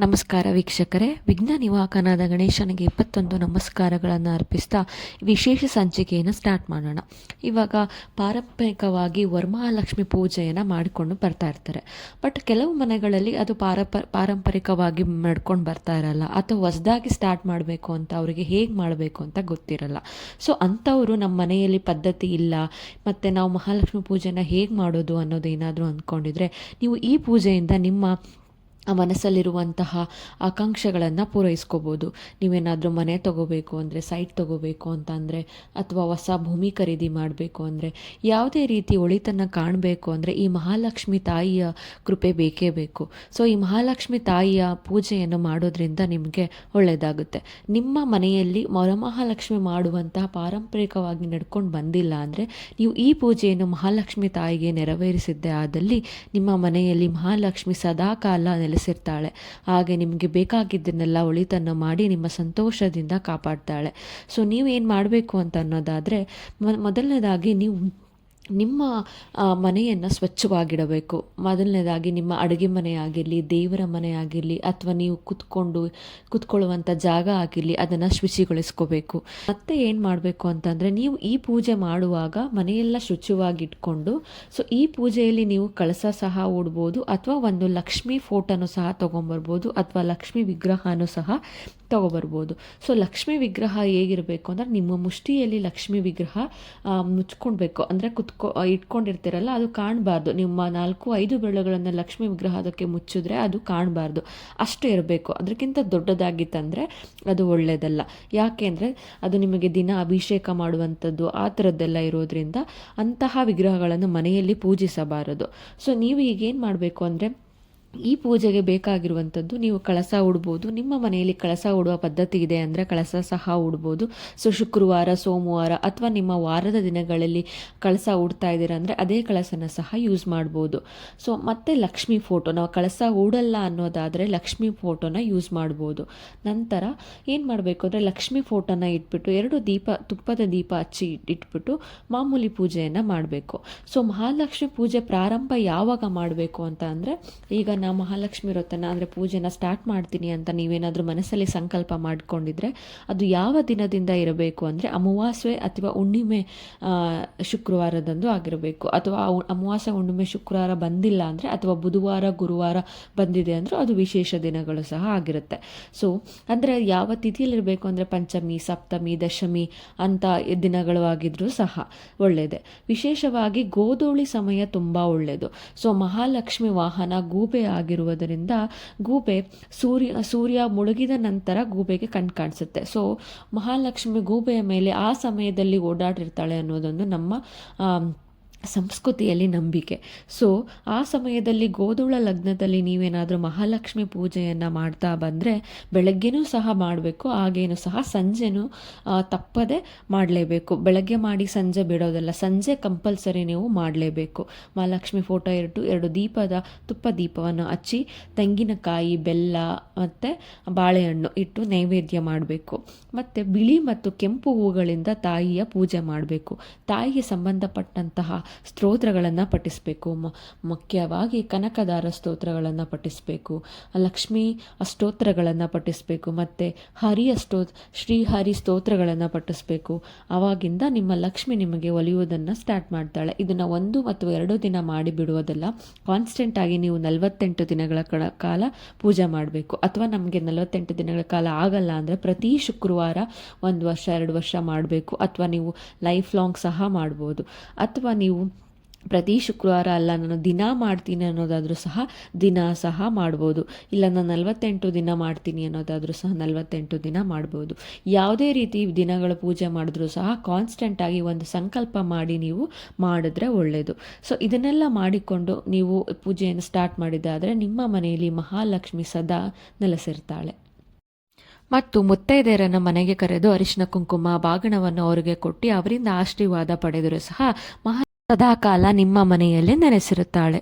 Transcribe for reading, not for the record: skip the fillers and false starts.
ನಮಸ್ಕಾರ ವೀಕ್ಷಕರೇ, ವಿಘ್ನ ನಿವಾಹಕನಾದ ಗಣೇಶನಿಗೆ 21 ನಮಸ್ಕಾರಗಳನ್ನು ಅರ್ಪಿಸ್ತಾ ವಿಶೇಷ ಸಂಚಿಕೆಯನ್ನು ಸ್ಟಾರ್ಟ್ ಮಾಡೋಣ. ಇವಾಗ ಪಾರಂಪರಿಕವಾಗಿ ವರಮಹಾಲಕ್ಷ್ಮಿ ಪೂಜೆಯನ್ನು ಮಾಡಿಕೊಂಡು ಬರ್ತಾ ಇರ್ತಾರೆ. ಬಟ್ ಕೆಲವು ಮನೆಗಳಲ್ಲಿ ಅದು ಪಾರಂಪರಿಕವಾಗಿ ಮಾಡ್ಕೊಂಡು ಬರ್ತಾ ಇರಲ್ಲ, ಅಥವಾ ಹೊಸದಾಗಿ ಸ್ಟಾರ್ಟ್ ಮಾಡಬೇಕು ಅಂತ ಅವರಿಗೆ ಹೇಗೆ ಮಾಡಬೇಕು ಅಂತ ಗೊತ್ತಿರಲ್ಲ. ಸೊ ಅಂಥವರು ನಮ್ಮ ಮನೆಯಲ್ಲಿ ಪದ್ಧತಿ ಇಲ್ಲ ಮತ್ತು ನಾವು ಮಹಾಲಕ್ಷ್ಮಿ ಪೂಜೆನ ಹೇಗೆ ಮಾಡೋದು ಅನ್ನೋದೇನಾದರೂ ಅಂದ್ಕೊಂಡಿದ್ರೆ, ನೀವು ಈ ಪೂಜೆಯಿಂದ ನಿಮ್ಮ ಮನಸ್ಸಲ್ಲಿರುವಂತಹ ಆಕಾಂಕ್ಷೆಗಳನ್ನು ಪೂರೈಸ್ಕೋಬೋದು. ನೀವೇನಾದರೂ ಮನೆ ತೊಗೋಬೇಕು ಅಂದರೆ, ಸೈಟ್ ತೊಗೋಬೇಕು ಅಂತ ಅಂದರೆ, ಅಥವಾ ಹೊಸ ಭೂಮಿ ಖರೀದಿ ಮಾಡಬೇಕು ಅಂದರೆ, ಯಾವುದೇ ರೀತಿ ಒಳಿತನ್ನು ಕಾಣಬೇಕು ಅಂದರೆ ಈ ಮಹಾಲಕ್ಷ್ಮಿ ತಾಯಿಯ ಕೃಪೆ ಬೇಕೇ ಬೇಕು. ಸೊ ಈ ಮಹಾಲಕ್ಷ್ಮಿ ತಾಯಿಯ ಪೂಜೆಯನ್ನು ಮಾಡೋದ್ರಿಂದ ನಿಮಗೆ ಒಳ್ಳೆಯದಾಗುತ್ತೆ. ನಿಮ್ಮ ಮನೆಯಲ್ಲಿ ವರಮಹಾಲಕ್ಷ್ಮಿ ಮಾಡುವಂತಹ ಪಾರಂಪರಿಕವಾಗಿ ನಡ್ಕೊಂಡು ಬಂದಿಲ್ಲ ಅಂದರೆ, ನೀವು ಈ ಪೂಜೆಯನ್ನು ಮಹಾಲಕ್ಷ್ಮಿ ತಾಯಿಗೆ ನೆರವೇರಿಸಿದ್ದೇ ಆದಲ್ಲಿ ನಿಮ್ಮ ಮನೆಯಲ್ಲಿ ಮಹಾಲಕ್ಷ್ಮಿ ಸದಾಕಾಲ ನೆಲೆಸಿರ್ತಾಳೆ. ಹಾಗೆ ನಿಮಗೆ ಬೇಕಾಗಿದ್ದನ್ನೆಲ್ಲ ಒಳಿತನ್ನು ಮಾಡಿ ನಿಮ್ಮ ಸಂತೋಷದಿಂದ ಕಾಪಾಡ್ತಾಳೆ. ಸೊ ನೀವೇನು ಮಾಡಬೇಕು ಅಂತ ಅನ್ನೋದಾದರೆ, ಮೊದಲನೇದಾಗಿ ನೀವು ನಿಮ್ಮ ಮನೆಯನ್ನು ಸ್ವಚ್ಛವಾಗಿಡಬೇಕು. ಮೊದಲನೇದಾಗಿ ನಿಮ್ಮ ಅಡುಗೆ ಮನೆ ಆಗಿರಲಿ, ದೇವರ ಮನೆ ಆಗಿರಲಿ, ಅಥವಾ ನೀವು ಕುತ್ಕೊಳ್ಳುವಂಥ ಜಾಗ ಆಗಿರಲಿ, ಅದನ್ನು ಶುಚಿಗೊಳಿಸ್ಕೋಬೇಕು. ಮತ್ತೆ ಏನು ಮಾಡಬೇಕು ಅಂತಂದರೆ, ನೀವು ಈ ಪೂಜೆ ಮಾಡುವಾಗ ಮನೆಯೆಲ್ಲ ಶುಚಿವಾಗಿಟ್ಕೊಂಡು, ಸೊ ಈ ಪೂಜೆಯಲ್ಲಿ ನೀವು ಕಳಸ ಸಹ ಉಡ್ಬೋದು, ಅಥವಾ ಒಂದು ಲಕ್ಷ್ಮೀ ಫೋಟೋನು ಸಹ ತೊಗೊಂಬರ್ಬೋದು, ಅಥವಾ ಲಕ್ಷ್ಮೀ ವಿಗ್ರಹನೂ ಸಹ ತೊಗೊಬರ್ಬೋದು. ಸೊ ಲಕ್ಷ್ಮೀ ವಿಗ್ರಹ ಹೇಗಿರಬೇಕು ಅಂದರೆ, ನಿಮ್ಮ ಮುಷ್ಟಿಯಲ್ಲಿ ಲಕ್ಷ್ಮೀ ವಿಗ್ರಹ ಮುಚ್ಕೊಳ್ಬೇಕು. ಅಂದರೆ ಇಟ್ಕೊಂಡಿರ್ತೀರಲ್ಲ, ಅದು ಕಾಣಬಾರ್ದು. ನಿಮ್ಮ 4-5 ಬೆರಳುಗಳನ್ನು ಲಕ್ಷ್ಮೀ ವಿಗ್ರಹ ಅದಕ್ಕೆ ಮುಚ್ಚಿದ್ರೆ ಅದು ಕಾಣಬಾರ್ದು, ಅಷ್ಟು ಇರಬೇಕು. ಅದಕ್ಕಿಂತ ದೊಡ್ಡದಾಗಿತ್ತಂದರೆ ಅದು ಒಳ್ಳೆಯದಲ್ಲ. ಯಾಕೆ ಅಂದರೆ ಅದು ನಿಮಗೆ ದಿನ ಅಭಿಷೇಕ ಮಾಡುವಂಥದ್ದು ಆ ಥರದ್ದೆಲ್ಲ ಇರೋದ್ರಿಂದ ಅಂತಹ ವಿಗ್ರಹಗಳನ್ನು ಮನೆಯಲ್ಲಿ ಪೂಜಿಸಬಾರದು. ಸೊ ನೀವು ಈಗೇನು ಮಾಡಬೇಕು ಅಂದರೆ, ಈ ಪೂಜೆಗೆ ಬೇಕಾಗಿರುವಂಥದ್ದು, ನೀವು ಕಳಸ ಉಡ್ಬೋದು. ನಿಮ್ಮ ಮನೆಯಲ್ಲಿ ಕಳಸ ಉಡುವ ಪದ್ಧತಿ ಇದೆ ಅಂದರೆ ಕಳಸ ಸಹ ಉಡ್ಬೋದು. ಸೊ ಶುಕ್ರವಾರ, ಸೋಮವಾರ, ಅಥವಾ ನಿಮ್ಮ ವಾರದ ದಿನಗಳಲ್ಲಿ ಕಳಸ ಉಡ್ತಾ ಇದ್ದೀರಾ ಅಂದರೆ ಅದೇ ಕಳಸನ ಸಹ ಯೂಸ್ ಮಾಡ್ಬೋದು. ಸೊ ಮತ್ತು ಲಕ್ಷ್ಮೀ ಫೋಟೋ, ನಾವು ಕಳಸ ಉಡಲ್ಲ ಅನ್ನೋದಾದರೆ ಲಕ್ಷ್ಮೀ ಫೋಟೋನ ಯೂಸ್ ಮಾಡ್ಬೋದು. ನಂತರ ಏನು ಮಾಡಬೇಕು ಅಂದರೆ, ಲಕ್ಷ್ಮೀ ಫೋಟೋನ ಇಟ್ಬಿಟ್ಟು 2 ತುಪ್ಪದ ದೀಪ ಹಚ್ಚಿ ಇಟ್ಬಿಟ್ಟು ಮಾಮೂಲಿ ಪೂಜೆಯನ್ನು ಮಾಡಬೇಕು. ಸೊ ಮಹಾಲಕ್ಷ್ಮಿ ಪೂಜೆ ಪ್ರಾರಂಭ ಯಾವಾಗ ಮಾಡಬೇಕು ಅಂತ ಅಂದರೆ, ಈಗ ನಾವು ಮಹಾಲಕ್ಷ್ಮಿ ವ್ರತನ ಅಂದರೆ ಪೂಜೆನ ಸ್ಟಾರ್ಟ್ ಮಾಡ್ತೀನಿ ಅಂತ ನೀವೇನಾದರೂ ಮನಸ್ಸಲ್ಲಿ ಸಂಕಲ್ಪ ಮಾಡಿಕೊಂಡಿದ್ರೆ, ಅದು ಯಾವ ದಿನದಿಂದ ಇರಬೇಕು ಅಂದರೆ ಅಮಾವಾಸ್ಯೆ ಅಥವಾ ಹುಣ್ಣಿಮೆ ಶುಕ್ರವಾರದಂದು ಆಗಿರಬೇಕು. ಅಥವಾ ಅಮಾವಾಸ್ಯೆ ಹುಣ್ಣಿಮೆ ಶುಕ್ರವಾರ ಬಂದಿಲ್ಲ ಅಂದರೆ, ಅಥವಾ ಬುಧವಾರ ಗುರುವಾರ ಬಂದಿದೆ ಅಂದರೆ ಅದು ವಿಶೇಷ ದಿನಗಳು ಸಹ ಆಗಿರುತ್ತೆ. ಸೊ ಅಂದರೆ ಯಾವ ತಿಥಿಯಲ್ಲಿರಬೇಕು ಅಂದರೆ ಪಂಚಮಿ, ಸಪ್ತಮಿ, ದಶಮಿ ಅಂತ ದಿನಗಳು ಆಗಿದ್ರೂ ಸಹ ಒಳ್ಳೆಯದೇ. ವಿಶೇಷವಾಗಿ ಗೋಧೂಳಿ ಸಮಯ ತುಂಬ ಒಳ್ಳೆಯದು. ಸೊ ಮಹಾಲಕ್ಷ್ಮಿ ವಾಹನ ಗೂಬೆ ಆಗಿರುವುದರಿಂದ ಗೂಬೆ ಸೂರ್ಯ ಮುಳುಗಿದ ನಂತರ ಗೂಬೆಗೆ ಕಾಣಿಸುತ್ತೆ. ಸೊ ಮಹಾಲಕ್ಷ್ಮಿ ಗೂಬೆಯ ಮೇಲೆ ಆ ಸಮಯದಲ್ಲಿ ಓಡಾಡಿರ್ತಾಳೆ ಅನ್ನೋದೊಂದು ನಮ್ಮ ಸಂಸ್ಕೃತಿಯಲ್ಲಿ ನಂಬಿಕೆ. ಸೊ ಆ ಸಮಯದಲ್ಲಿ ಗೋಧೂಳ ಲಗ್ನದಲ್ಲಿ ನೀವೇನಾದರೂ ಮಹಾಲಕ್ಷ್ಮಿ ಪೂಜೆಯನ್ನು ಮಾಡ್ತಾ ಬಂದರೆ ಬೆಳಗ್ಗೆನೂ ಸಹ ಮಾಡಬೇಕು, ಹಾಗೇನೂ ಸಹ ಸಂಜೆನೂ ತಪ್ಪದೆ ಮಾಡಲೇಬೇಕು. ಬೆಳಗ್ಗೆ ಮಾಡಿ ಸಂಜೆ ಬಿಡೋದಲ್ಲ, ಸಂಜೆ ಕಂಪಲ್ಸರಿ ನೀವು ಮಾಡಲೇಬೇಕು. ಮಹಾಲಕ್ಷ್ಮಿ ಫೋಟೋ 2 ತುಪ್ಪ ದೀಪವನ್ನು ಹಚ್ಚಿ ತೆಂಗಿನಕಾಯಿ, ಬೆಲ್ಲ ಮತ್ತು ಬಾಳೆಹಣ್ಣು ಇಟ್ಟು ನೈವೇದ್ಯ ಮಾಡಬೇಕು. ಮತ್ತು ಬಿಳಿ ಮತ್ತು ಕೆಂಪು ಹೂಗಳಿಂದ ತಾಯಿಯ ಪೂಜೆ ಮಾಡಬೇಕು. ತಾಯಿಗೆ ಸಂಬಂಧಪಟ್ಟಂತಹ ಸ್ತೋತ್ರಗಳನ್ನು ಪಠಿಸಬೇಕು. ಮುಖ್ಯವಾಗಿ ಕನಕದಾರ ಸ್ತೋತ್ರಗಳನ್ನು ಪಠಿಸಬೇಕು, ಲಕ್ಷ್ಮೀ ಅಷ್ಟೋತ್ರಗಳನ್ನು ಪಠಿಸಬೇಕು, ಮತ್ತು ಶ್ರೀಹರಿ ಸ್ತೋತ್ರಗಳನ್ನು ಪಠಿಸಬೇಕು. ಆವಾಗಿಂದ ನಿಮ್ಮ ಲಕ್ಷ್ಮಿ ನಿಮಗೆ ಒಲಿಯುವುದನ್ನು ಸ್ಟಾರ್ಟ್ ಮಾಡ್ತಾಳೆ. ಇದನ್ನು 1 ಅಥವಾ 2 ದಿನ ಮಾಡಿ ಬಿಡುವುದಲ್ಲ, ಕಾನ್ಸ್ಟೆಂಟಾಗಿ ನೀವು 48 ದಿನಗಳ ಕಾಲ ಪೂಜೆ ಮಾಡಬೇಕು. ಅಥವಾ ನಮಗೆ 48 ದಿನಗಳ ಕಾಲ ಆಗಲ್ಲ ಅಂದರೆ ಪ್ರತಿ ಶುಕ್ರವಾರ 1 ವರ್ಷ 2 ವರ್ಷ ಮಾಡಬೇಕು. ಅಥವಾ ನೀವು ಲೈಫ್ ಲಾಂಗ್ ಸಹ ಮಾಡ್ಬೋದು. ಅಥವಾ ನೀವು ಪ್ರತಿ ಶುಕ್ರವಾರ ಅಲ್ಲ, ನಾನು ದಿನ ಮಾಡ್ತೀನಿ ಅನ್ನೋದಾದರೂ ಸಹ ದಿನ ಸಹ ಮಾಡ್ಬೋದು. ಇಲ್ಲ ನಾನು 48 ದಿನ ಮಾಡ್ತೀನಿ ಅನ್ನೋದಾದರೂ ಸಹ 48 ದಿನ ಮಾಡ್ಬೋದು. ಯಾವುದೇ ರೀತಿ ದಿನಗಳ ಪೂಜೆ ಮಾಡಿದ್ರೂ ಸಹ ಕಾನ್ಸ್ಟೆಂಟಾಗಿ ಒಂದು ಸಂಕಲ್ಪ ಮಾಡಿ ನೀವು ಮಾಡಿದ್ರೆ ಒಳ್ಳೆಯದು. ಸೊ ಇದನ್ನೆಲ್ಲ ಮಾಡಿಕೊಂಡು ನೀವು ಪೂಜೆಯನ್ನು ಸ್ಟಾರ್ಟ್ ಮಾಡಿದ್ದಾದರೆ ನಿಮ್ಮ ಮನೆಯಲ್ಲಿ ಮಹಾಲಕ್ಷ್ಮಿ ಸದಾ ನೆಲೆಸಿರ್ತಾಳೆ. ಮತ್ತು ಮುತ್ತೈದೆಯರನ್ನು ಮನೆಗೆ ಕರೆದು ಅರಿಶಿನ ಕುಂಕುಮ ಬಾಗಿಣವನ್ನು ಅವರಿಗೆ ಕೊಟ್ಟು ಅವರಿಂದ ಆಶೀರ್ವಾದ ಪಡೆದರೂ ಸಹ ಸದಾಕಾಲ ನಿಮ್ಮ ಮನೆಯಲ್ಲಿ ನೆಲೆಸಿರುತ್ತಾಳೆ.